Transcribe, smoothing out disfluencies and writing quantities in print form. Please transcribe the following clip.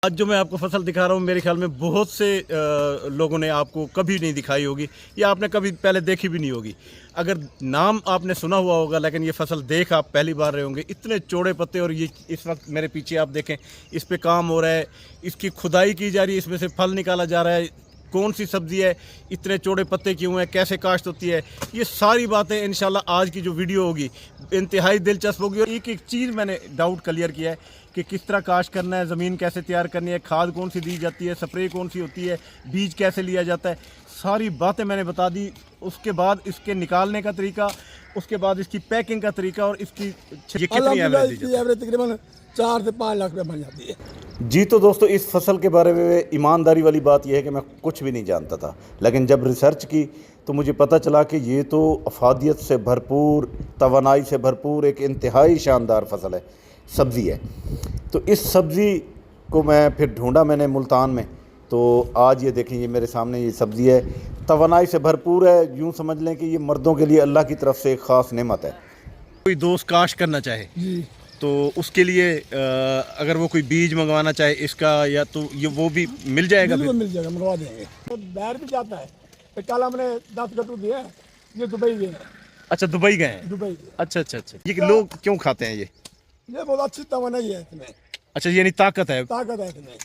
आज जो मैं आपको फसल दिखा रहा हूँ मेरे ख्याल में बहुत से लोगों ने आपको कभी नहीं दिखाई होगी या आपने कभी पहले देखी भी नहीं होगी। अगर नाम आपने सुना हुआ होगा लेकिन ये फसल देख आप पहली बार रहे होंगे। इतने चौड़े पत्ते और ये इस वक्त मेरे पीछे आप देखें इस पे काम हो रहा है, इसकी खुदाई की जा रही है, इसमें से फल निकाला जा रहा है। कौन सी सब्ज़ी है, इतने चौड़े पत्ते क्यों हैं, कैसे काश्त होती है, ये सारी बातें इंशाल्लाह आज की जो वीडियो होगी इंतहाई दिलचस्प होगी। और एक एक चीज़ मैंने डाउट क्लियर किया है कि किस तरह काश्त करना है, ज़मीन कैसे तैयार करनी है, खाद कौन सी दी जाती है, स्प्रे कौन सी होती है, बीज कैसे लिया जाता है, सारी बातें मैंने बता दी। उसके बाद इसके निकालने का तरीका, उसके बाद इसकी पैकिंग का तरीका और इसकी ये कितनी एवरेज तकरीबन 4 से 5 लाख रुपये बन जाती है। जी तो दोस्तों, इस फसल के बारे में ईमानदारी वाली बात यह है कि मैं कुछ भी नहीं जानता था, लेकिन जब रिसर्च की तो मुझे पता चला कि ये तो अफादियत से भरपूर, तवानाई से भरपूर एक इंतहाई शानदार फसल है, सब्ज़ी है। तो इस सब्ज़ी को मैं फिर ढूंढा मैंने मुल्तान में, तो आज ये देखें ये मेरे सामने ये सब्ज़ी है, तवानाई से भरपूर है। यूँ समझ लें कि ये मर्दों के लिए अल्लाह की तरफ से एक ख़ास नेमत है। कोई दोस्त काश्त करना चाहे जी तो उसके लिए अगर वो कोई बीज मंगवाना चाहे इसका, या तो ये वो भी मिल जाएगा? बिल्कुल मिल जाएगा, मंगवा देंगे। तो बैर भी जाता है। तो कल हमने 10 गट्टू दिए, ये दुबई गए हैं। अच्छा, दुबई गए हैं। दुबई गए। अच्छा अच्छा अच्छा, ये लोग क्यों खाते हैं ये? ये बहुत अच्छी तवानाई है इसमें, अच्छा, यानी ताकत है। ताकत है इसमें।